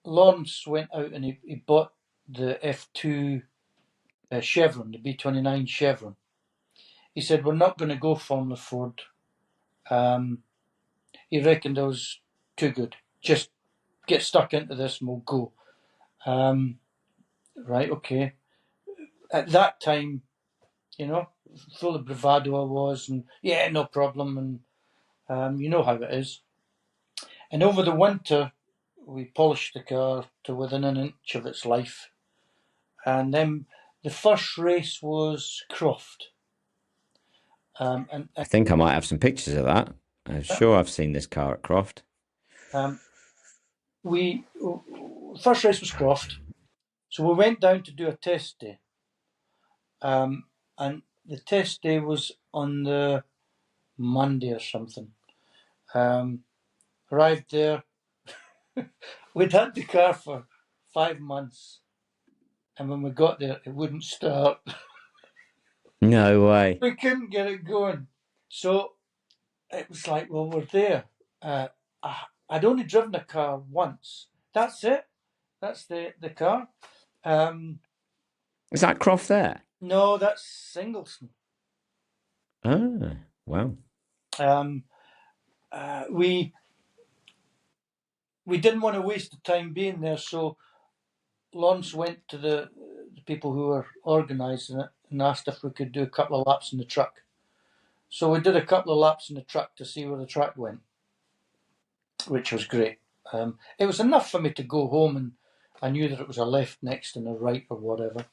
Lawrence went out and he bought the F2 Chevron, the B29 Chevron. He said, we're not going to go Formula Ford. He reckoned it was too good. Just get stuck into this and we'll go. Right, okay. At that time, full of bravado I was, and yeah, no problem, and you know how it is. And over the winter, we polished the car to within an inch of its life. And then the first race was Croft. I think I might have some pictures of that. I'm sure I've seen this car at Croft. First race was Croft, so we went down to do a test day. And the test day was on the Monday or something. Arrived there. We'd had the car for 5 months, and when we got there, it wouldn't start. No way. We couldn't get it going. So it was like, well, we're there. I'd only driven a car once. That's it. That's the car. Is that Croft there? No, that's Singleston. Oh, wow. We didn't want to waste the time being there, so Lawrence went to the people who were organising it and asked if we could do a couple of laps in the truck. So we did a couple of laps in the truck to see where the track went, which was great. It was enough for me to go home, and I knew that it was a left next and a right or whatever.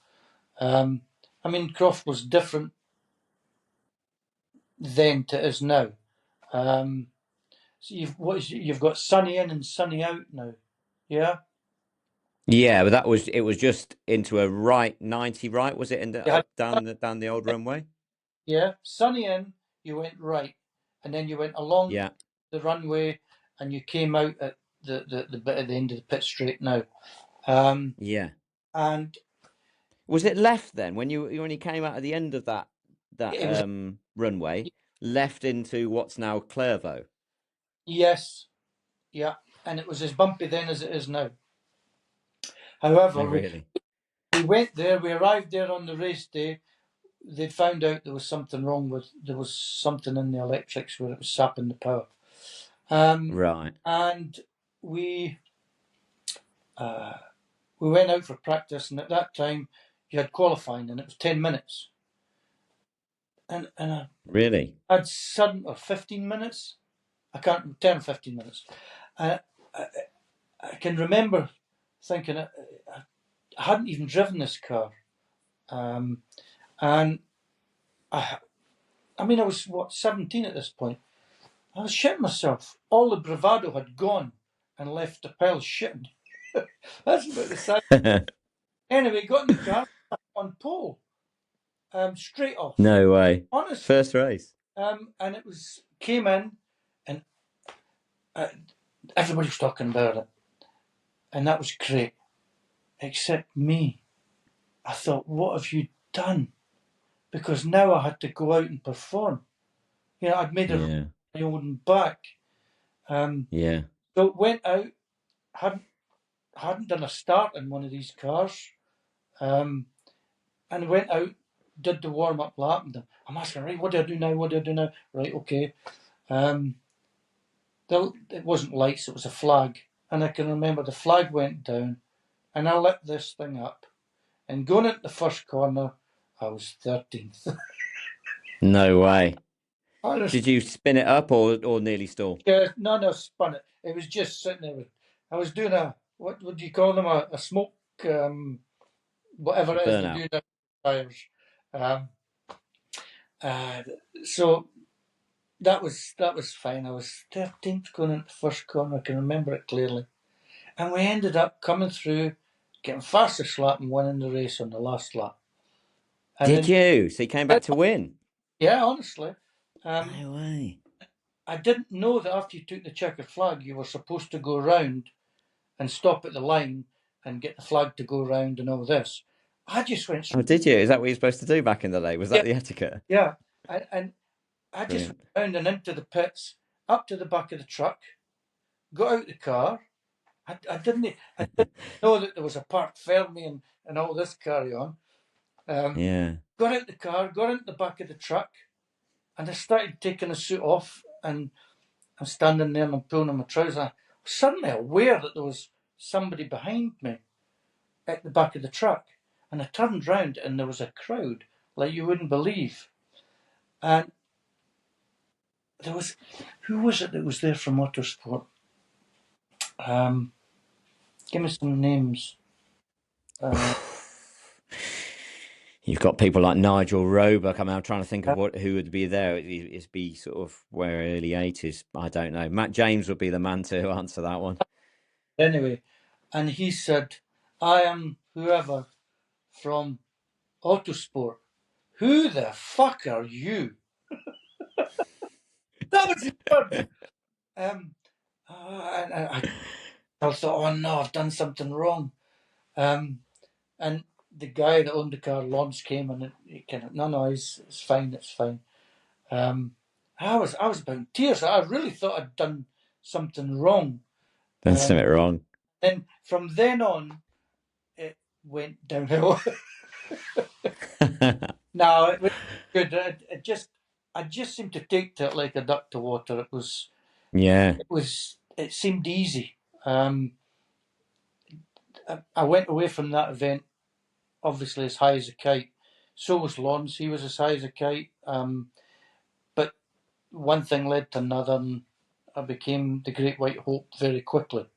I mean, Croft was different then to is now. So you've got sunny in and sunny out now, yeah. Yeah, but it was just into a right 90 right, was it? Down the old runway? Yeah, sunny in, you went right, and then you went along the runway, and you came out at the bit at the end of the pit straight now. Yeah. And was it left then when you came out at the end of that runway, left into what's now Clairvaux? Yes, yeah, and it was as bumpy then as it is now. However, really? we went there. We arrived there on the race day. They'd found out there was something wrong there was something in the electrics where it was sapping the power. Right. And we went out for practice, and at that time you had qualifying, and it was 10 minutes. And really, I'd 15 minutes. I can't 10 or 15 minutes. I can remember thinking I hadn't even driven this car, and I mean I was 17 at this point. I was shitting myself. All the bravado had gone and left the pile shitting. That's about the size. Anyway, got in the car on pole, straight off. No way. Honestly. First race. And it came in, and everybody was talking about it, and that was great, except me. I thought, what have you done? Because now I had to go out and perform. I'd made my own back. So went out, hadn't done a start in one of these cars, and went out, did the warm-up lap, and I'm asking, right, what do I do now? What do I do now? Right, okay. It wasn't lights, it was a flag. And I can remember the flag went down, and I lit this thing up. And going into the first corner, I was 13th. No way. Honestly. Did you spin it up or nearly stall? Yeah, no, spun it. It was just sitting there. I was doing what do you call them? A smoke, whatever it is they do now, tires. So that was fine. I was 13th going into the first corner. I can remember it clearly. And we ended up coming through, getting fastest lap and winning the race on the last lap. Did you? So you came back to win? Yeah, honestly. No way. I didn't know that after you took the checkered flag, you were supposed to go round and stop at the line and get the flag to go round and all this. I just went. Oh, did you? Is that what you're supposed to do back in the day? Was that the etiquette? Yeah, and I just went round and into the pits, up to the back of the truck, got out the car, I didn't know that there was a park Fermi and all this carry on. Yeah. Got out the car, got into the back of the truck, and I started taking the suit off, and I'm standing there and I'm pulling on my trousers. I was suddenly aware that there was somebody behind me at the back of the truck, and I turned round and there was a crowd like you wouldn't believe. And there was, who was it that was there from Motorsport? Give me some names. You've got people like Nigel Roebuck. I mean, I'm trying to think of who would be there. It'd be sort of where early 80s. I don't know. Matt James would be the man to answer that one. Anyway, and he said, I am whoever from Autosport. Who the fuck are you? That was his word. I thought, oh no, I've done something wrong. And the guy that owned the car, Lawrence, came and he kind of, no, it's fine, it's fine. I was about in tears. I really thought I'd done something wrong. Done something wrong. And from then on, it went downhill. No, it was good. I just seemed to take to it like a duck to water. It was, yeah. It seemed easy. I went away from that event, obviously as high as a kite. So was Lawrence. He was as high as a kite. But one thing led to another, and I became the Great White Hope very quickly.